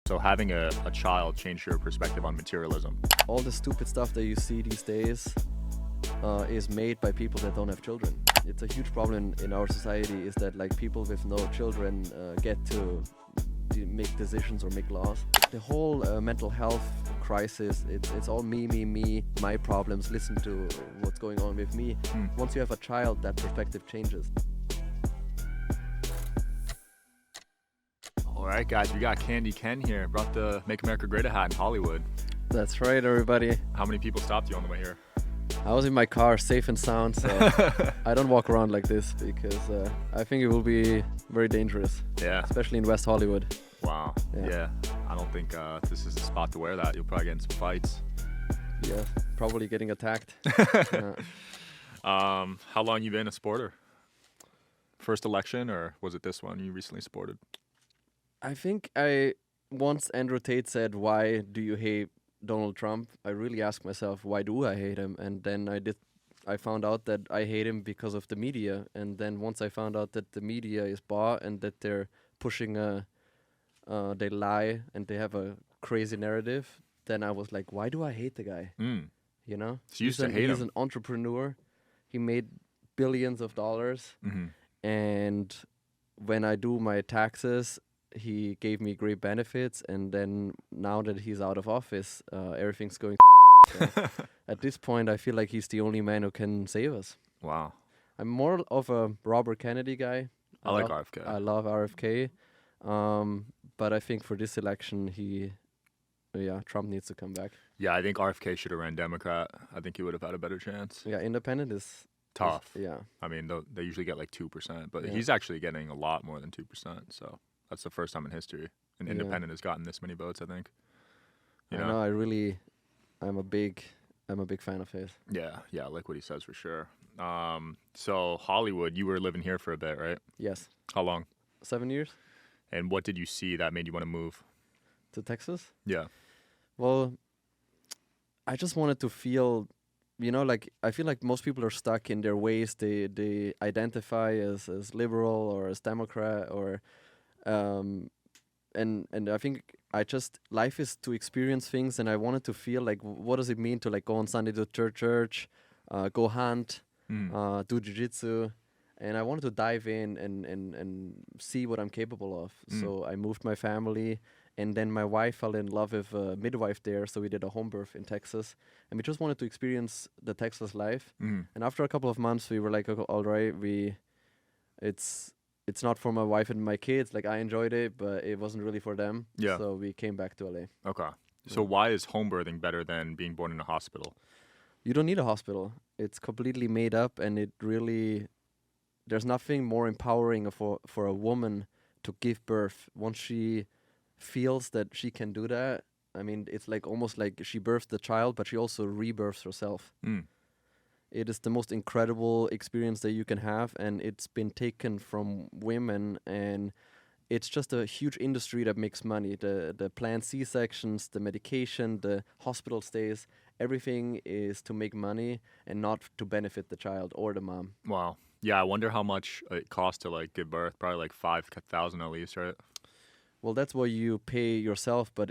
So having a child changed your perspective on materialism? All the stupid stuff that you see these days is made by people that don't have children. It's a huge problem in our society is that like people with no children get to make decisions or make laws. The whole mental health crisis, it's all me, my problems, listen to what's going on with me. Once you have a child, that perspective changes. All right, guys, we got Candy Ken here. Brought the Make America Great hat in Hollywood. That's right, everybody. How many people stopped you on the way here? I was in my car, safe and sound, so I don't walk around like this because I think it will be very dangerous. Yeah. Especially in West Hollywood. Wow. Yeah. I don't think this is the spot to wear that. You'll probably get in some fights. Yeah, probably getting attacked. How long you been a supporter? First election, or was it this one you recently supported? I think once Andrew Tate said, "Why do you hate Donald Trump?" I really asked myself, why do I hate him? And then I found out that I hate him because of the media. And then once I found out that the media is bought and that they're pushing they lie and they have a crazy narrative, then I was like, why do I hate the guy? You know? So you used to hate him. He's an entrepreneur. He made billions of dollars. And when I do my taxes, he gave me great benefits, and then now that he's out of office, everything's going. So at this point, I feel like he's the only man who can save us. Wow. I'm more of a Robert Kennedy guy. I like RFK. I love RFK, but I think for this election, Trump needs to come back. Yeah, I think RFK should have ran Democrat. I think he would have had a better chance. Yeah, independent is tough. Yeah. I mean, they usually get like 2%, but he's actually getting a lot more than 2%. So that's the first time in history an independent has gotten this many votes, I think. You know? I know. I'm a big fan of his. Yeah, I like what he says for sure. So Hollywood, you were living here for a bit, right? Yes. How long? 7 years. And what did you see that made you want to move? To Texas? Yeah. Well, I just wanted to feel, I feel like most people are stuck in their ways. They identify as liberal or as Democrat or and I think life is to experience things, and I wanted to feel like what does it mean to like go on Sunday to church, go hunt, do jiu-jitsu, and I wanted to dive in and see what I'm capable of. So I moved my family, and then my wife fell in love with a midwife there, so we did a home birth in Texas, and we just wanted to experience the Texas life. And after a couple of months, we were like, okay, all right, it's not for my wife and my kids. Like, I enjoyed it, but it wasn't really for them. Yeah. So we came back to LA. Okay. So why is home birthing better than being born in a hospital? You don't need a hospital. It's completely made up, and there's nothing more empowering for a woman to give birth. Once she feels that she can do that, I mean, it's like almost like she births the child, but she also rebirths herself. It is the most incredible experience that you can have, and it's been taken from women, and it's just a huge industry that makes money. The planned C-sections, the medication, the hospital stays, everything is to make money and not to benefit the child or the mom. Wow. Yeah, I wonder how much it costs to like give birth. Probably like $5,000 at least, right? Well, that's what you pay yourself, but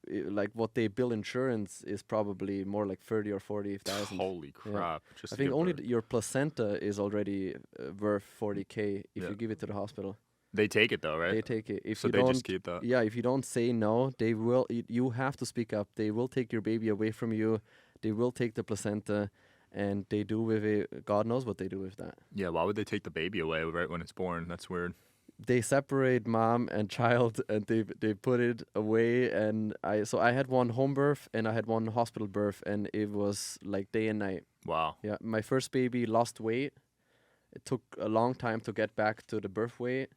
like what they bill insurance is probably more like 30 or 40,000. Holy crap! Yeah. I think only your placenta is already worth 40K if you give it to the hospital. They take it though, right? They take it. So they just keep that. Yeah, if you don't say no, they will. You have to speak up. They will take your baby away from you. They will take the placenta, and they do with it. God knows what they do with that. Yeah, why would they take the baby away right when it's born? That's weird. They separate mom and child, and they put it away. And I had one home birth and I had one hospital birth, and it was like day and night. Wow. Yeah, my first baby lost weight. It took a long time to get back to the birth weight,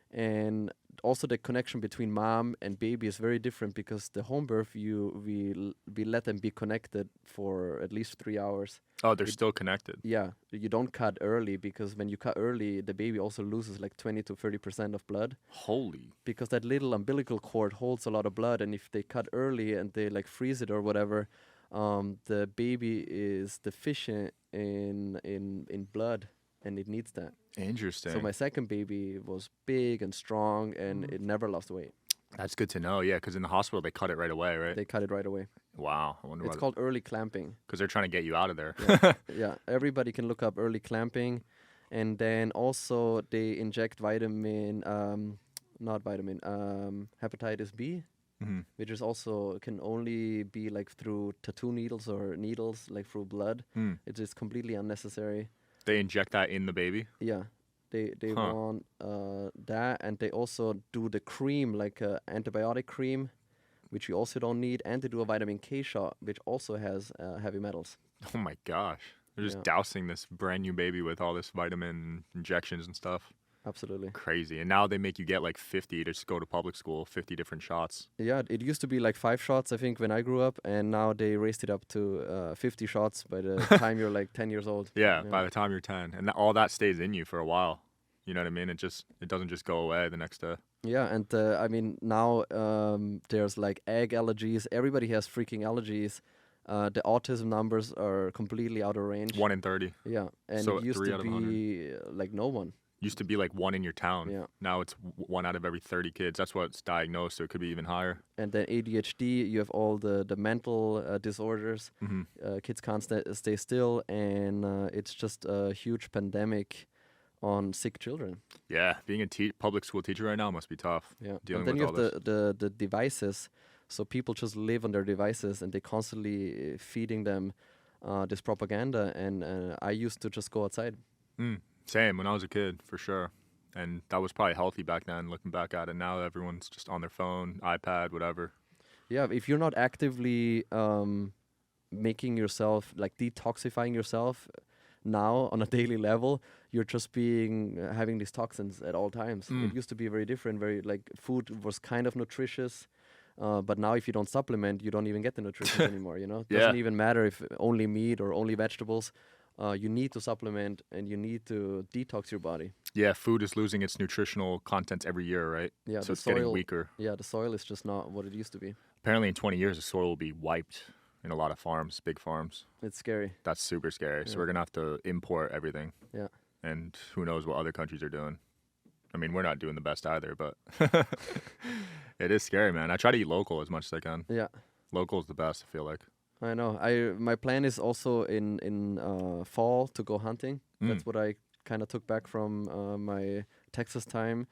and also the connection between mom and baby is very different because the home birth we let them be connected for at least 3 hours. Oh, they're still connected. Yeah, you don't cut early because when you cut early, the baby also loses like 20 to 30% of blood. Holy. Because that little umbilical cord holds a lot of blood, and if they cut early and they like freeze it or whatever, the baby is deficient in blood, and it needs that. Interesting. So my second baby was big and strong, and it never lost weight. That's good to know. Yeah, because in the hospital they cut it right away, right? They cut it right away. Wow. I wonder It's called early clamping. Because they're trying to get you out of there. Yeah. Yeah, everybody can look up early clamping, and then also they inject hepatitis B, which is also can only be like through tattoo needles or needles like through blood. It is completely unnecessary. They inject that in the baby? Yeah. They want that, and they also do the cream, like antibiotic cream, which you also don't need, and they do a vitamin K shot, which also has heavy metals. Oh my gosh. They're just dousing this brand new baby with all this vitamin injections and stuff. Absolutely. Crazy. And now they make you get like 50 to just go to public school, 50 different shots. Yeah, it used to be like 5 shots, I think, when I grew up, and now they raised it up to 50 shots by the time you're like 10 years old. Yeah, by the time you're 10. And all that stays in you for a while. You know what I mean? It doesn't just go away the next day. Yeah, and I mean, now there's like egg allergies. Everybody has freaking allergies. The autism numbers are completely out of range. 1 in 30. Yeah, and So it used 3 to out of be 100. like no one. Used to be like 1 in your town. Yeah. Now it's 1 out of every 30 kids. That's what's diagnosed, so it could be even higher. And then ADHD, you have all the mental disorders. Kids can't stay still, and it's just a huge pandemic on sick children. Yeah, being a public school teacher right now must be tough. Yeah, Dealing and then with you all have the devices. So people just live on their devices, and they constantly feeding them this propaganda. And I used to just go outside. Same, when I was a kid, for sure. And that was probably healthy back then, looking back at it. Now everyone's just on their phone, iPad, whatever. Yeah, if you're not actively making yourself, like detoxifying yourself now on a daily level, you're just having these toxins at all times. It used to be very different, very like food was kind of nutritious. But now if you don't supplement, you don't even get the nutrition anymore, you know? It doesn't even matter if only meat or only vegetables. You need to supplement, and you need to detox your body. Yeah, food is losing its nutritional content every year, right? Yeah, so it's getting weaker. Yeah, the soil is just not what it used to be. Apparently in 20 years, the soil will be wiped in a lot of farms, big farms. It's scary. That's super scary. Yeah. So we're going to have to import everything. Yeah. And who knows what other countries are doing. I mean, we're not doing the best either, but it is scary, man. I try to eat local as much as I can. Yeah. Local is the best, I feel like. I know. My plan is also in fall to go hunting. That's what I kind of took back from my Texas time.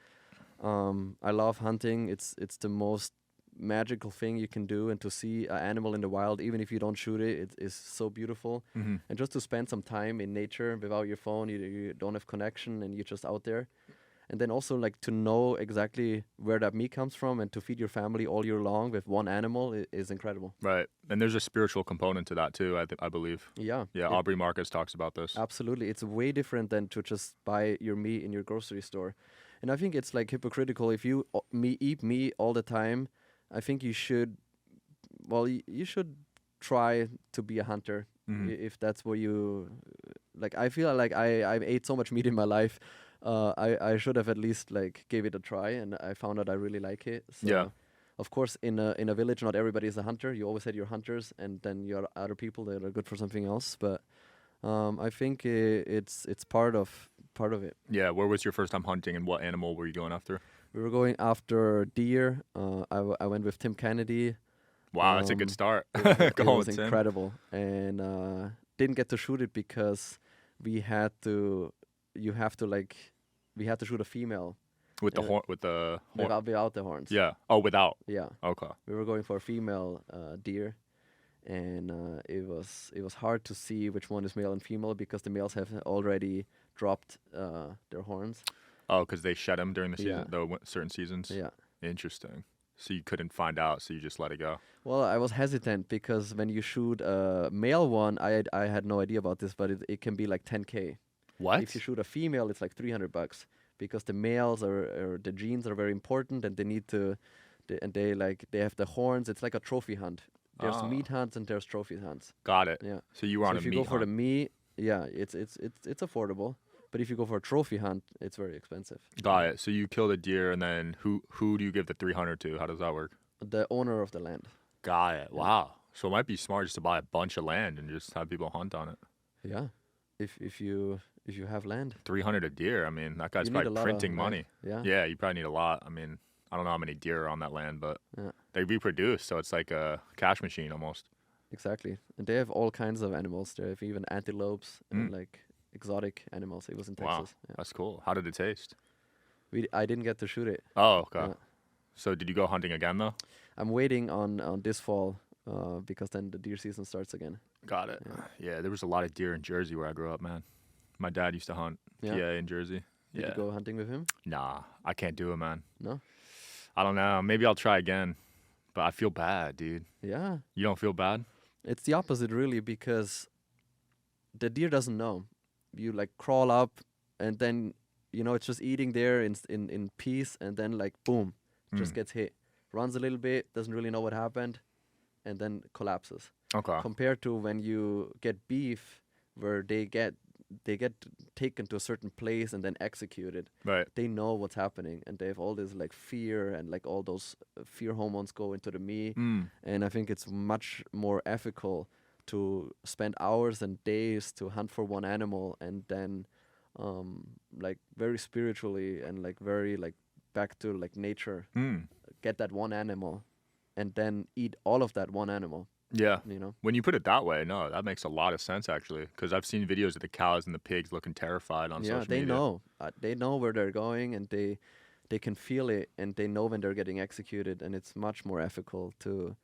I love hunting. It's the most magical thing you can do, and to see an animal in the wild, even if you don't shoot it, it is so beautiful. And just to spend some time in nature without your phone, you don't have connection, and you're just out there. And then also like to know exactly where that meat comes from, and to feed your family all year long with one animal is incredible. Right. And there's a spiritual component to that too, I believe. Yeah. Yeah, Aubrey Marcus talks about this. Absolutely. It's way different than to just buy your meat in your grocery store. And I think it's like hypocritical if you eat meat all the time. I think you should, you should try to be a hunter if that's what you, like, I feel like I ate so much meat in my life. I should have at least like gave it a try, and I found out I really like it. So yeah. Of course, in a village, not everybody is a hunter. You always had your hunters, and then you have other people that are good for something else. But I think it's part of it. Yeah. Where was your first time hunting, and what animal were you going after? We were going after deer. I went with Tim Kennedy. Wow, that's a good start. It was incredible, and didn't get to shoot it because we had to shoot a female with the horn. Without the horns. Yeah. Oh, without. Yeah. Okay. We were going for a female deer, and it was hard to see which one is male and female because the males have already dropped their horns. Oh, because they shed them during the season, certain seasons. Yeah. Interesting. So you couldn't find out, so you just let it go. Well, I was hesitant because when you shoot a male one, I had no idea about this, but it can be like $10K. What? If you shoot a female, it's like $300 because the males or the genes are very important, and they need to, they have the horns. It's like a trophy hunt. There's meat hunts and there's trophy hunts. Got it. Yeah. So you were on a meat hunt. If you go for the meat, yeah, it's affordable. But if you go for a trophy hunt, it's very expensive. Got it. So you kill the deer, and then who do you give the 300 to? How does that work? The owner of the land. Got it. Wow. So it might be smart just to buy a bunch of land and just have people hunt on it. Yeah. If you have land. 300 a deer. I mean, that guy's probably printing money. Yeah. Yeah, you probably need a lot. I mean, I don't know how many deer are on that land, but Yeah. they reproduce, so it's like a cash machine almost. Exactly. And they have all kinds of animals. They have even antelopes and like exotic animals. It was in Wow, Texas. Yeah. that's cool. How did it taste? I didn't get to shoot it. Oh, okay. Yeah. So did you go hunting again though? I'm waiting on this fall because then the deer season starts again. Got it. Yeah, there was a lot of deer in Jersey where I grew up, man. My dad used to hunt PA in Jersey. Did you go hunting with him? Nah, I can't do it, man. No? I don't know. Maybe I'll try again, but I feel bad, dude. Yeah. You don't feel bad? It's the opposite, really, because the deer doesn't know. You like crawl up, and then it's just eating there in peace, and then like boom, just gets hit. Runs a little bit, doesn't really know what happened, and then collapses. Okay. Compared to when you get beef, where they get taken to a certain place and then executed. Right. They know what's happening, and they have all this like fear, and like all those fear hormones go into the meat. And I think it's much more ethical to spend hours and days to hunt for one animal, and then like very spiritually and like very like back to like nature, get that one animal and then eat all of that one animal. Yeah. When you put it that way, no, that makes a lot of sense actually, because I've seen videos of the cows and the pigs looking terrified on social media. Yeah, they know. They know where they're going, and they can feel it, and they know when they're getting executed, and it's much more ethical to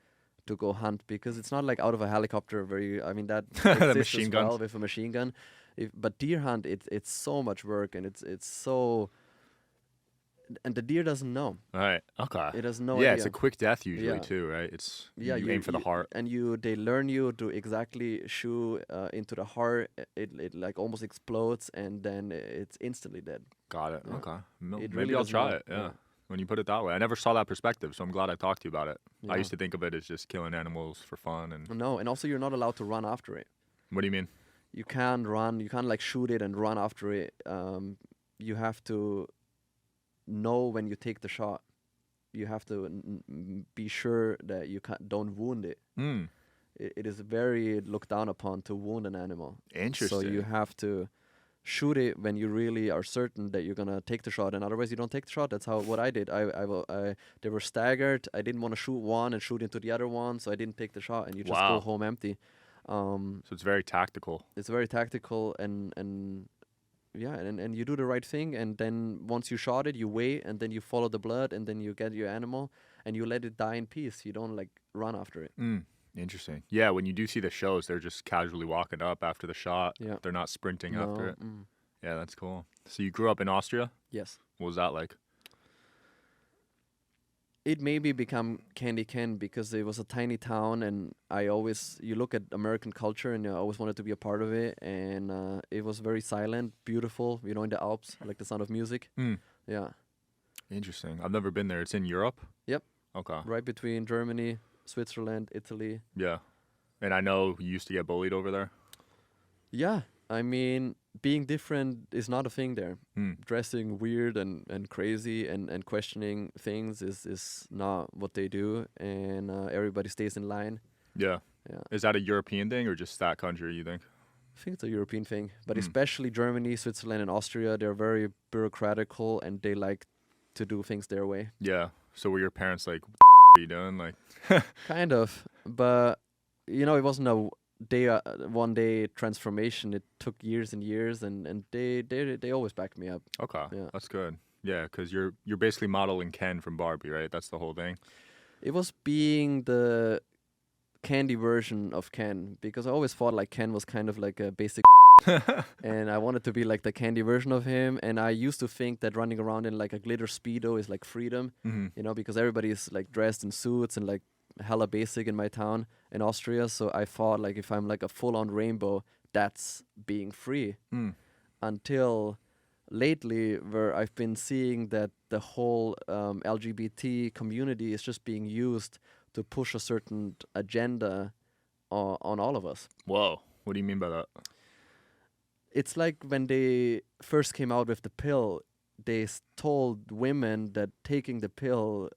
go hunt, because it's not like out of a helicopter where that exists as well with a machine gun. But deer hunt, it's so much work, and it's so. And the deer doesn't know. Right. Okay. It has no idea. idea. It's a quick death usually too, right? It's you aim for the heart. And they learn you to exactly shoot into the heart. It like almost explodes, and then it's instantly dead. Got it. Yeah. Okay. Maybe really I'll try it. Yeah. When you put it that way, I never saw that perspective, so I'm glad I talked to you about it. Yeah. I used to think of it as just killing animals for fun and. No, and also you're not allowed to run after it. What do you mean? You can't run. You can't like shoot it and run after it. You have to know when you take the shot. You have to be sure that you don't wound it. It is very looked down upon to wound an animal. Interesting. So you have to shoot it when you really are certain that you're gonna take the shot, and otherwise you don't take the shot. That's what I did. They were staggered. I didn't want to shoot one and shoot into the other one, so I didn't take the shot, and you just go home empty. So it's very tactical. It's very tactical, and you do the right thing, and then once you shot it, you wait, and then you follow the blood, and then you get your animal, and you let it die in peace. You don't like run after it. Interesting. Yeah, when you do see the shows, they're just casually walking up after the shot. Yeah. They're not sprinting after it. Yeah, that's cool. So you grew up in Austria? Yes. What was that like? It maybe become Candy Ken because it was a tiny town, and you look at American culture, and I always wanted to be a part of it, and it was very silent, beautiful, in the Alps, like the sound of music. Yeah. Interesting. I've never been there. It's in Europe? Yep. Okay. Right between Germany, Switzerland, Italy. Yeah. And I know you used to get bullied over there? Yeah. I mean, being different is not a thing there. Dressing weird and crazy and questioning things is not what they do, and everybody stays in line. Yeah. Is that a European thing or just that country, you think? I think it's a European thing, but especially Germany, Switzerland, and Austria, they're very bureaucratical, and they like to do things their way. Yeah. So were your parents like, what are you doing? Like, kind of, but it wasn't a one day transformation. It took years and years, and they always backed me up. Okay. Yeah. That's good. Yeah, because you're basically modeling Ken from Barbie, right? That's the whole thing. It was being the candy version of Ken, because I always thought like Ken was kind of like a basic and I wanted to be like the candy version of him, and I used to think that running around in like a glitter Speedo is like freedom, because everybody's like dressed in suits and like hella basic in my town in Austria. So I thought like if I'm like a full-on rainbow, that's being free. Until lately, where I've been seeing that the whole LGBT community is just being used to push a certain agenda on all of us. Whoa. What do you mean by that? It's like when they first came out with the pill, they told women that taking the pill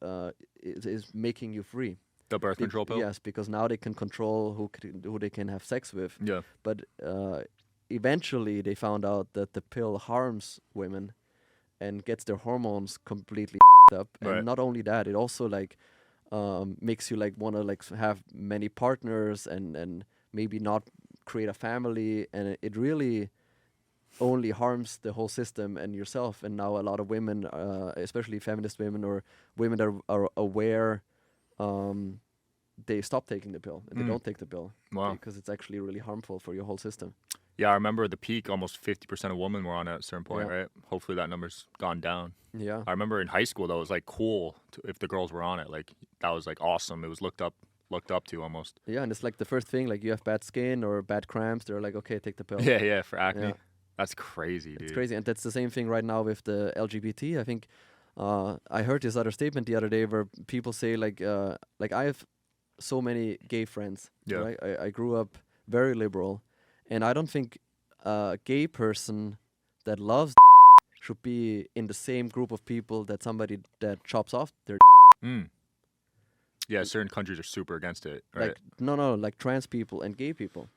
is making you free. The birth control pill? Yes, because now they can control who they can have sex with. Yeah. But eventually they found out that the pill harms women and gets their hormones completely up. And not only that, it also like makes you like want to like have many partners and maybe not create a family, and it really only harms the whole system and yourself. And now a lot of women, especially feminist women or women that are aware, they stop taking the pill and they don't take the pill because it's actually really harmful for your whole system. Yeah, I remember the peak, almost 50% of women were on it at a certain point, right? Hopefully that number's gone down. Yeah. I remember in high school, though, it was like cool if the girls were on it. Like, that was like awesome. It was looked up to almost. Yeah, and it's like the first thing, like you have bad skin or bad cramps, they're like, okay, take the pill. Yeah, for acne. Yeah. That's crazy, dude. It's crazy, and that's the same thing right now with the LGBT. I think I heard this other statement the other day where people say like I have so many gay friends. Yeah. Right? I grew up very liberal, and I don't think a gay person that loves should be in the same group of people that somebody that chops off their. Yeah, certain countries are super against it, right? Like like trans people and gay people.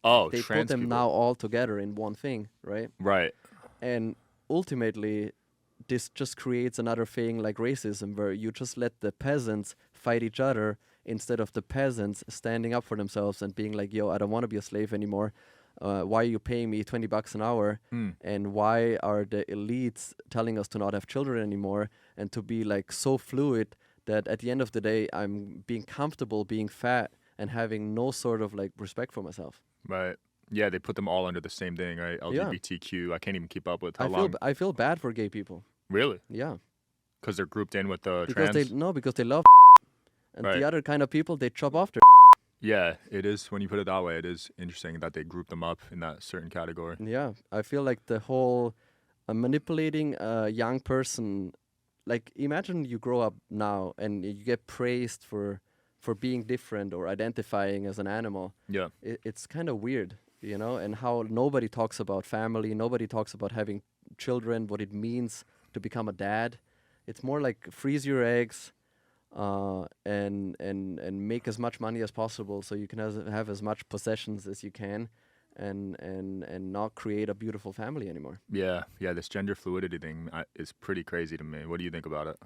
Oh, they trans put them people. now all together in one thing, right? Right. And ultimately, this just creates another thing like racism, where you just let the peasants fight each other instead of the peasants standing up for themselves and being like, yo, I don't want to be a slave anymore. Why are you paying me $20 an hour? And why are the elites telling us to not have children anymore and to be like so fluid that at the end of the day, I'm being comfortable being fat and having no sort of like respect for myself. Right. Yeah, they put them all under the same thing, right? LGBTQ. Yeah. I can't even keep up with how long. I feel bad for gay people. Really? Yeah. Because they're grouped in with the because trans? Because they love and the other kind of people, they chop off their. Yeah, it is. When you put it that way, it is interesting that they group them up in that certain category. Yeah, I feel like the whole manipulating a young person, like imagine you grow up now and you get praised for being different or identifying as an animal. Yeah. It's kind of weird, you know, and how nobody talks about family, nobody talks about having children, what it means to become a dad. It's more like freeze your eggs, and make as much money as possible so you can have as much possessions as you can, and not create a beautiful family anymore. Yeah, this gender fluidity thing is pretty crazy to me. What do you think about it?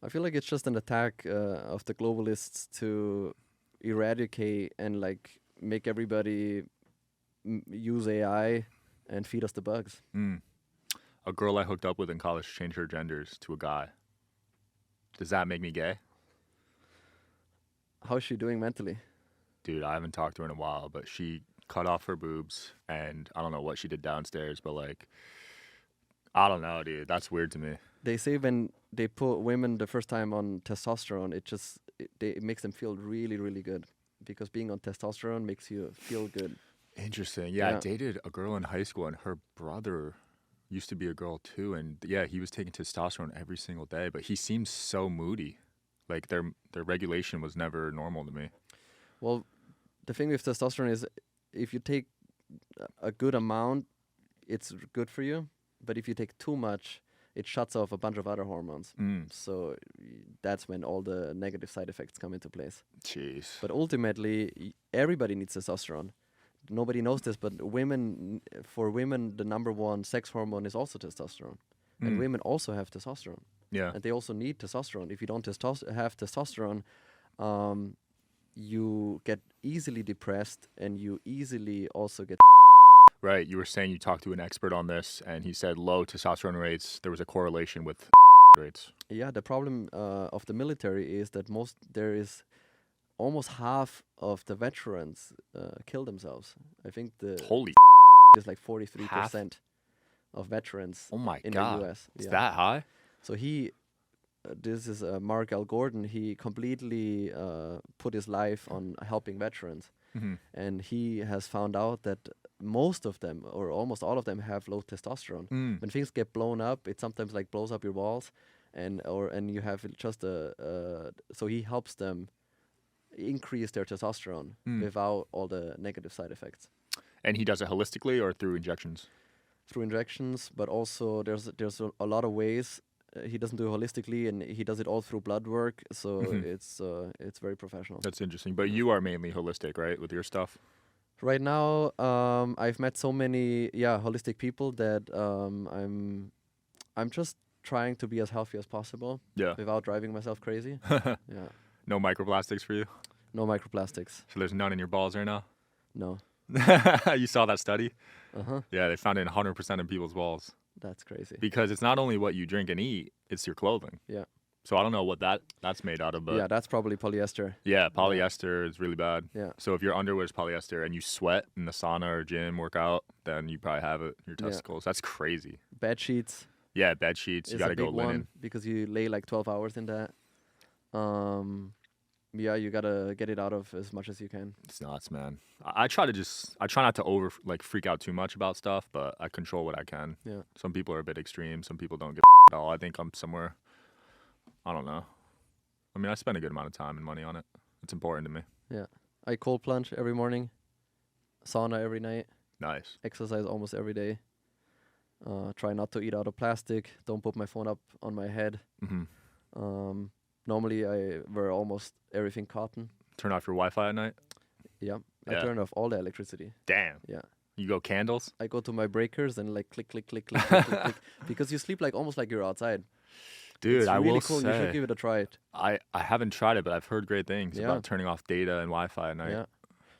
I feel like it's just an attack of the globalists to eradicate and like make everybody use AI and feed us the bugs. A girl I hooked up with in college changed her genders to a guy. Does that make me gay? How's she doing mentally? Dude, I haven't talked to her in a while, but she cut off her boobs, and I don't know what she did downstairs, but like, I don't know, dude. That's weird to me. They say when they put women the first time on testosterone, it makes them feel really, really good, because being on testosterone makes you feel good. Interesting. Yeah, I dated a girl in high school, and her brother used to be a girl too, and yeah, he was taking testosterone every single day, but he seems so moody. Like their regulation was never normal to me. Well, the thing with testosterone is if you take a good amount, it's good for you, but if you take too much, it shuts off a bunch of other hormones. So that's when all the negative side effects come into place. Jeez. But ultimately, everybody needs testosterone. Nobody knows this, but for women, the number one sex hormone is also testosterone. And women also have testosterone. Yeah. And they also need testosterone. If you don't have testosterone, you get easily depressed, and you easily also get. Right. You were saying you talked to an expert on this, and he said low testosterone rates, there was a correlation with rates. Yeah, the problem of the military is that there is almost half of the veterans kill themselves. I think Holy is like 43% of veterans in the US. Is that high? So this is Mark L. Gordon. He completely put his life on helping veterans. And he has found out that most of them, or almost all of them, have low testosterone. When things get blown up, it sometimes like blows up your walls, and you have just so he helps them increase their testosterone without all the negative side effects. And he does it holistically or through injections? Through injections, but also there's a lot of ways. He doesn't do it holistically, and he does it all through blood work. So it's very professional. That's interesting. But you are mainly holistic, right, with your stuff? Right now, I've met so many holistic people that I'm just trying to be as healthy as possible Yeah. without driving myself crazy. Yeah. No microplastics for you? No microplastics. So there's none in your balls right now? No. You saw that study? Uh-huh. Yeah, they found it in 100% of people's balls. That's crazy. Because it's not only what you drink and eat, it's your clothing. Yeah. So I don't know what that's made out of, but Yeah, that's probably polyester. yeah, polyester is really bad. Yeah. So if your underwear is polyester and you sweat in the sauna or gym workout, then you probably have it in your Yeah. testicles. That's crazy. Bed sheets Yeah, bed sheets, you is got a to go big linen. one because you lay like 12 hours in that. Yeah, you gotta get it out of as much as you can. It's nuts, man. I try not to freak out too much about stuff, but I control what I can. Yeah. Some people are a bit extreme. Some people don't give at all. I think I'm somewhere, I don't know. I mean, I spend a good amount of time and money on it. It's important to me. Yeah. I cold plunge every morning, sauna every night, Nice. exercise almost every day. Try not to eat out of plastic. Don't put my phone up on my head. Mm-hmm. Normally I wear almost everything cotton. Turn off your Wi-Fi at night? Yeah. I Yeah. turn off all the electricity. Damn. Yeah. You go candles? I go to my breakers and like click, click, click, click, click, click, click, because you sleep like almost like you're outside. Dude, it's I really will cool. say, You should give it a try. I haven't tried it, but I've heard great things Yeah. about turning off data and Wi-Fi at night. Yeah.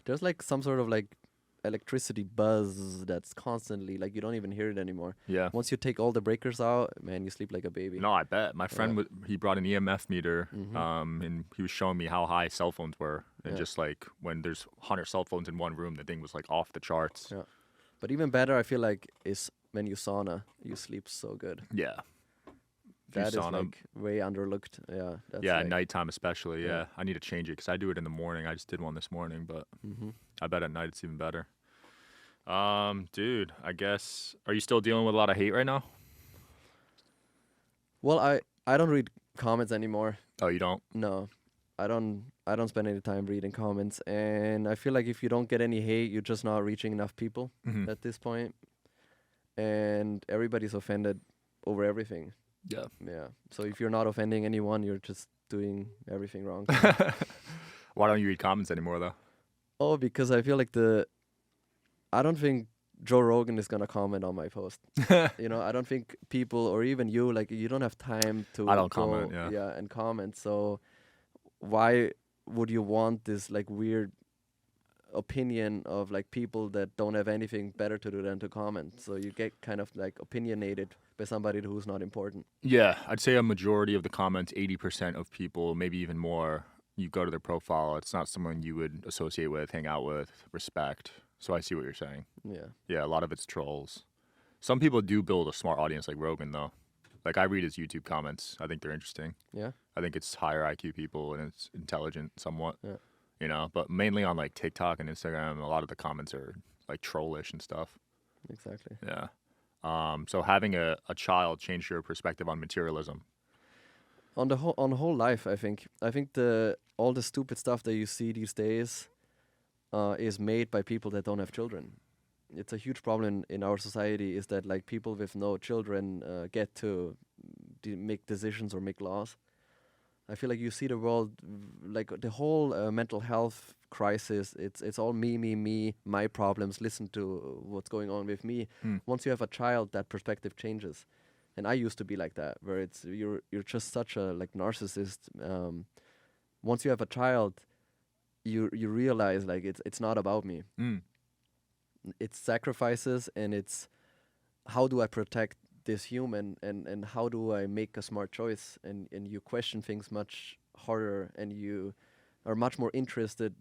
There's like some sort of like electricity buzz that's constantly like you don't even hear it anymore. Yeah. Once you take all the breakers out, man, you sleep like a baby. No, I bet. My friend, he brought an EMF meter, Mhm. and he was showing me how high cell phones were. And Yeah. just like when there's 100 cell phones in one room, the thing was like off the charts. Yeah. But even better, I feel like, is when you sauna, you sleep so good. Yeah. If you That is sauna- like way underlooked. Yeah. That's yeah, like, at nighttime especially. Yeah. Yeah. I need to change it because I do it in the morning. I just did one this morning, but Mhm. I bet at night it's even better. Dude, I guess, are you still dealing with a lot of hate right now? Well, I don't read comments anymore. Oh, you don't? No, I don't spend any time reading comments, and I feel like if you don't get any hate, you're just not reaching enough people Mhm. at this point, and everybody's offended over everything. Yeah. Yeah. So if you're not offending anyone, you're just doing everything wrong. Why don't you read comments anymore, though? Oh, because I feel like I don't think Joe Rogan is gonna comment on my post. I don't think people or even you, like, you don't have time to I don't go, comment, yeah. and comment. So why would you want this like weird opinion of like people that don't have anything better to do than to comment? So you get kind of like opinionated by somebody who's not important. Yeah, I'd say a majority of the comments, 80% of people, maybe even more, you go to their profile, it's not someone you would associate with, hang out with, respect. So I see what you're saying. Yeah. Yeah, a lot of it's trolls. Some people do build a smart audience like Rogan, though. Like, I read his YouTube comments. I think they're interesting. Yeah. I think it's higher IQ people and it's intelligent somewhat. Yeah. But mainly on, like, TikTok and Instagram, a lot of the comments are, like, trollish and stuff. Exactly. Yeah. So having a child change your perspective on materialism. On the whole life, I think all the stupid stuff that you see these days is made by people that don't have children. It's a huge problem in our society, is that like people with no children get to make decisions or make laws. I feel like you see the world, like the whole mental health crisis, it's all me, my problems, listen to what's going on with me. Once you have a child, that perspective changes. And I used to be like that, where it's you're just such a like narcissist. Once you have a child, you realize like it's not about me. It's sacrifices, and it's how do I protect this human, and how do I make a smart choice, and you question things much harder, and you are much more interested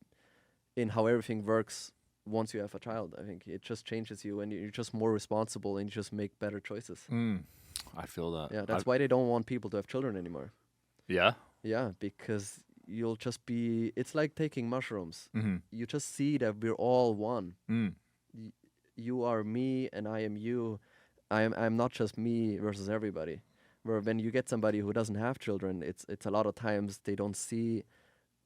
in how everything works once you have a child. I think it just changes you, and you're just more responsible, and you just make better choices. I feel that. Yeah, that's why they don't want people to have children anymore. Yeah? Yeah, because you'll just be, it's like taking mushrooms. Mm-hmm. You just see that we're all one. Mm. You are me and I am you. I'm not just me versus everybody. Where when you get somebody who doesn't have children, it's a lot of times they don't see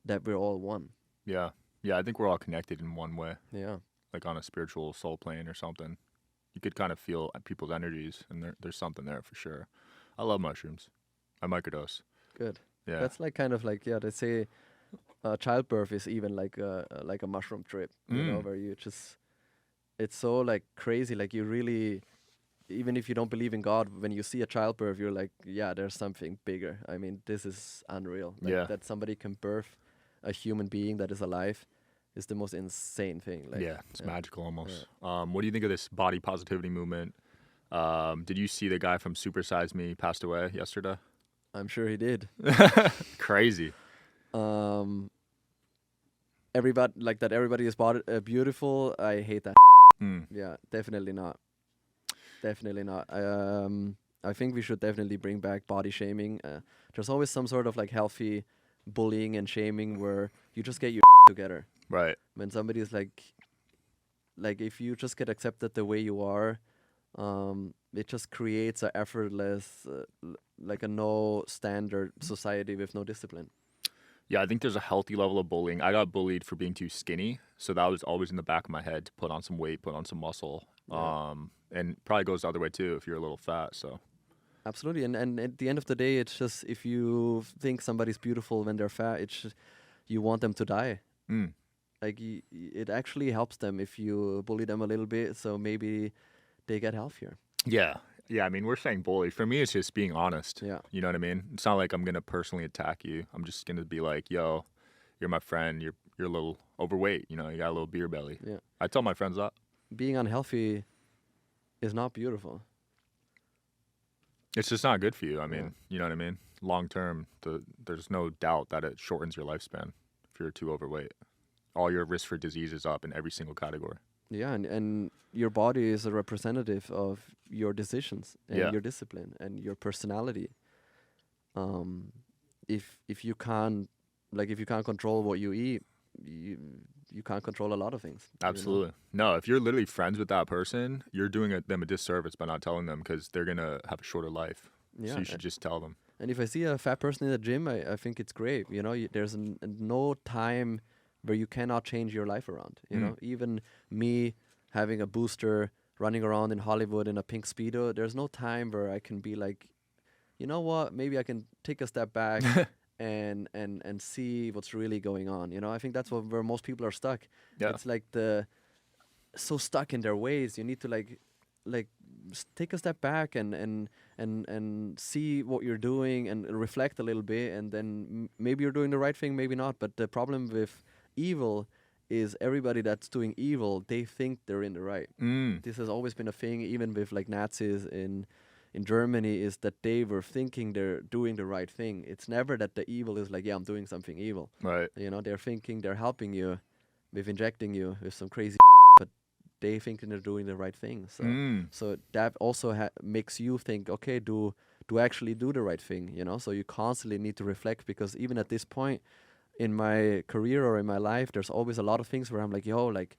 that we're all one. Yeah. Yeah, I think we're all connected in one way, Yeah. like on a spiritual soul plane or something. You could kind of feel people's energies, and there's something there for sure. I love mushrooms. I microdose. Good. Yeah. That's like kind of like, they say childbirth is even like a mushroom trip, where you just, it's so like crazy. Like you really even if you don't believe in God, when you see a childbirth, you're like, yeah, there's something bigger. I mean, this is unreal. Like Yeah. that somebody can birth a human being that is alive is the most insane thing. Like, Yeah, it's magical almost. What do you think of this body positivity movement? Did you see the guy from Super Size Me passed away yesterday? I'm sure he did. Crazy. Everybody like that. Everybody is beautiful. I hate that. Mm. Yeah, definitely not. Definitely not. I think we should definitely bring back body shaming. There's always some sort of like healthy bullying and shaming where you just get your together. Right. When somebody is like if you just get accepted the way you are, it just creates a effortless, like a no standard society with no discipline. Yeah, I think there's a healthy level of bullying. I got bullied for being too skinny, so that was always in the back of my head to put on some weight, put on some muscle. Yeah. And probably goes the other way too if you're a little fat. So Absolutely, and at the end of the day, it's just if you think somebody's beautiful when they're fat, it's just, you want them to die. mm. Like it actually helps them if you bully them a little bit, so maybe they get healthier. Yeah. Yeah, I mean, we're saying bully. For me, it's just being honest. Yeah. You know what I mean? It's not like I'm going to personally attack you. I'm just going to be like, yo, you're my friend. You're a little overweight. You know, you got a little beer belly. Yeah. I tell my friends that. Being unhealthy is not beautiful. It's just not good for you. I mean, Yeah. you know what I mean? Long term, there's no doubt that it shortens your lifespan if you're too overweight. All your risk for disease is up in every single category. Yeah, and your body is a representative of your decisions and Yeah. your discipline and your personality. If you can't control what you eat, you can't control a lot of things. you know? Absolutely. No, if you're literally friends with that person, you're doing them a disservice by not telling them because they're going to have a shorter life. Yeah. So you should just tell them. And if I see a fat person in the gym, I think it's great. You know, there's no time where you cannot change your life around. You know, even me having a booster, running around in Hollywood in a pink Speedo, there's no time where I can be like, you know what, maybe I can take a step back and see what's really going on. You know, I think that's where most people are stuck. Yeah. It's like so stuck in their ways. You need to like take a step back and see what you're doing and reflect a little bit, and then maybe you're doing the right thing, maybe not. But the problem with evil is everybody that's doing evil, they think they're in the right. This has always been a thing, even with like Nazis in Germany, is that they were thinking they're doing the right thing. It's never that the evil is like, yeah, I'm doing something evil. Right. You know, they're thinking they're helping you with injecting you with some crazy but they think they're doing the right thing. So that also makes you think, okay, do I actually do the right thing? You know, so you constantly need to reflect, because even at this point in my career or in my life, there's always a lot of things where I'm like, yo, like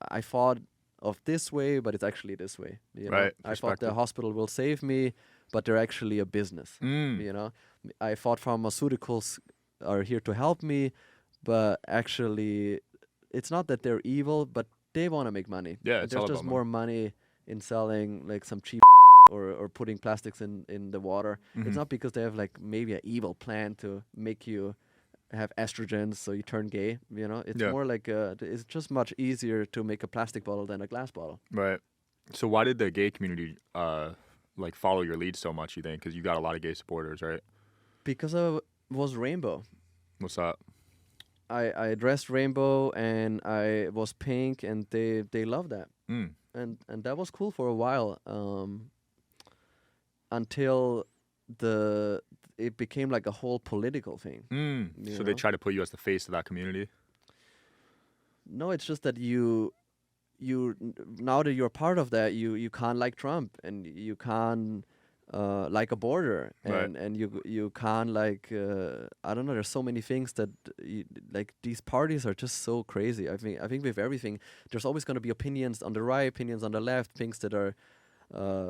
I thought of this way, but it's actually this way. You know, Right. I thought the hospital will save me, but they're actually a business. You know, I thought pharmaceuticals are here to help me, but actually it's not that they're evil, but they want to make money. Yeah, it's all there's just about more money in selling like some cheap or putting plastics in the water. It's not because they have like maybe an evil plan to make you have estrogens so you turn gay. You know, it's more like it's just much easier to make a plastic bottle than a glass bottle. Right. So why did the gay community like follow your lead so much, you think? Because you got a lot of gay supporters, right? Because I was rainbow. What's that? I dressed rainbow and I was pink, and they loved that. And that was cool for a while, until it became like a whole political thing. So they try to put you as the face of that community? No, it's just that you now that you're part of that, you can't like Trump, and you can't like a border, and you can't like I don't know. There's so many things that like these parties are just so crazy. I think with everything, there's always going to be opinions on the right, opinions on the left, things that are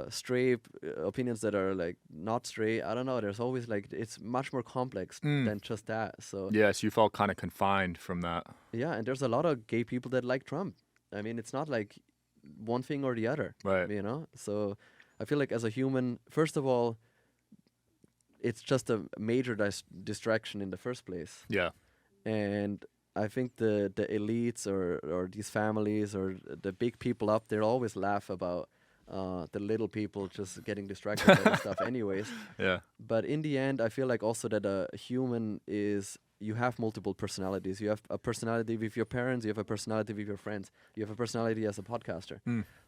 straight, opinions that are like not straight. I don't know. There's always like, it's much more complex than just that. So yes, you felt kind of confined from that. Yeah, and there's a lot of gay people that like Trump. I mean, it's not like one thing or the other, right? You know. So I feel like as a human, first of all, it's just a major distraction in the first place. Yeah. And I think the elites or these families or the big people up there always laugh about the little people just getting distracted by this stuff anyways. Yeah. But in the end, I feel like also that a human is, you have multiple personalities. You have a personality with your parents, you have a personality with your friends, you have a personality as a podcaster.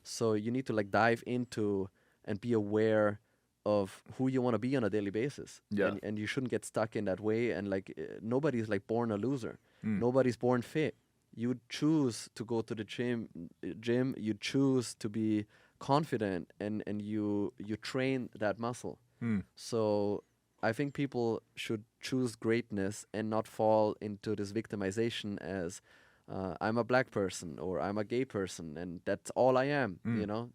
So you need to like dive into and be aware of who you want to be on a daily basis. Yeah. And you shouldn't get stuck in that way. And like nobody's like born a loser. Nobody's born fit. You choose to go to the gym. You choose to be confident, and you train that muscle. So I think people should choose greatness and not fall into this victimization as I'm a black person or I'm a gay person and that's all I am. You know,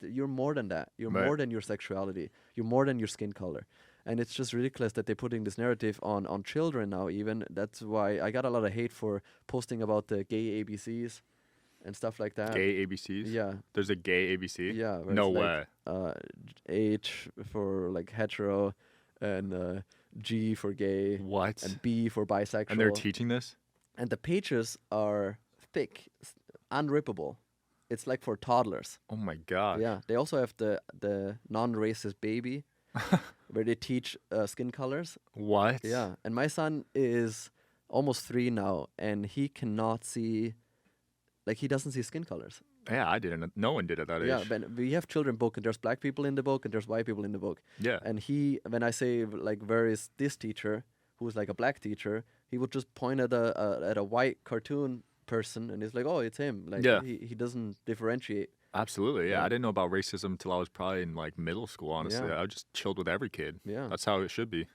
you're more than that. You're more than your sexuality. You're more than your skin color. And it's just ridiculous that they're putting this narrative on children now even. That's why I got a lot of hate for posting about the gay ABCs and stuff like that. Gay ABCs? Yeah. There's a gay ABC? Yeah. No way. H for like hetero and G for gay. What? And B for bisexual. And they're teaching this? And the pages are thick, unrippable. It's like for toddlers. Oh my god. Yeah. They also have the non-racist baby where they teach skin colors. What? Yeah. And my son is almost 3 now and he cannot see, like he doesn't see skin colors. Yeah, I didn't. No one did at that age. Yeah, but we have children book and there's black people in the book and there's white people in the book. Yeah. And when I say like, where is this teacher who's like a black teacher, he would just point at a white cartoon person and he's like, oh, it's him. Like he doesn't differentiate. Absolutely, yeah. I didn't know about racism till I was probably in like middle school, honestly. Yeah. I just chilled with every kid. Yeah. That's how it should be.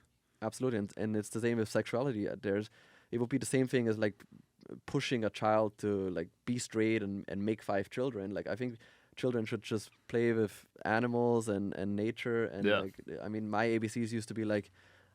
Absolutely. And it's the same with sexuality. It would be the same thing as like pushing a child to like be straight and make 5 children. Like I think children should just play with animals and nature and like, I mean, my ABCs used to be like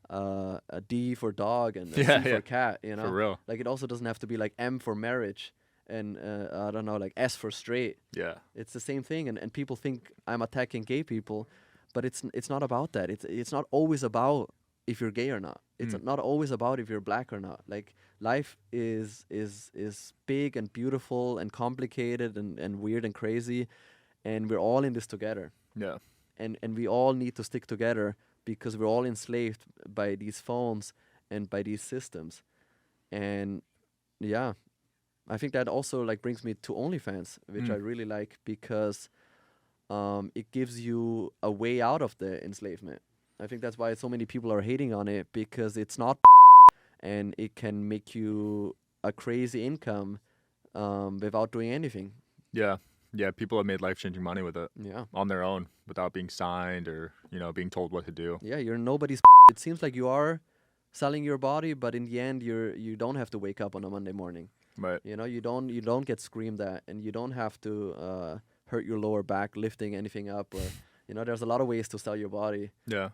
a D for dog and a C for cat, you know? For real. Like it also doesn't have to be like M for marriage and I don't know, like S for straight. Yeah. It's the same thing, and people think I'm attacking gay people, but it's not about that. It's not always about if you're gay or not. It's not always about if you're black or not. Like life is big and beautiful and complicated and weird and crazy, and we're all in this together. Yeah. And we all need to stick together because we're all enslaved by these phones and by these systems. And yeah, I think that also like brings me to OnlyFans, which I really like because it gives you a way out of the enslavement. I think that's why so many people are hating on it, because it's not and it can make you a crazy income without doing anything. Yeah. Yeah, people have made life-changing money with it. Yeah. On their own, without being signed or, being told what to do. Yeah, you're nobody's It seems like you are selling your body, but in the end you don't have to wake up on a Monday morning. Right. You know, you don't get screamed at, and you don't have to hurt your lower back lifting anything up, or there's a lot of ways to sell your body. Yeah.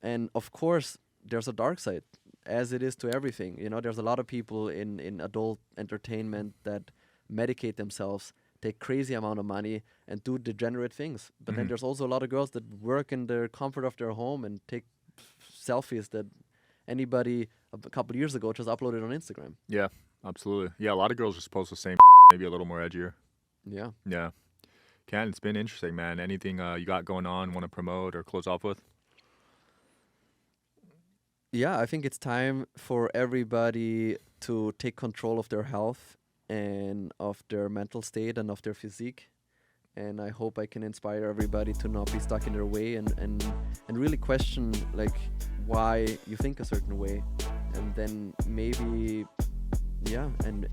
And of course there's a dark side, as it is to everything. There's a lot of people in adult entertainment that medicate themselves, take crazy amount of money and do degenerate things. But then there's also a lot of girls that work in the comfort of their home and take selfies that anybody a couple years ago just uploaded on Instagram. Yeah, absolutely. Yeah, a lot of girls are supposed to say maybe a little more edgier. Yeah. Yeah. Ken, it's been interesting, man. Anything you got going on, want to promote or close off with? Yeah, I think it's time for everybody to take control of their health and of their mental state and of their physique. And I hope I can inspire everybody to not be stuck in their way and really question like why you think a certain way, and then maybe and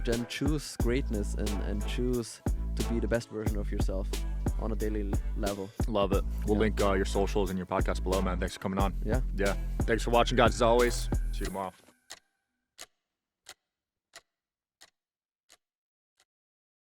then choose greatness and choose to be the best version of yourself on a daily level. Love it. We'll link your socials and your podcast below, man. Thanks for coming on. Yeah. Thanks for watching, guys, as always. See you tomorrow.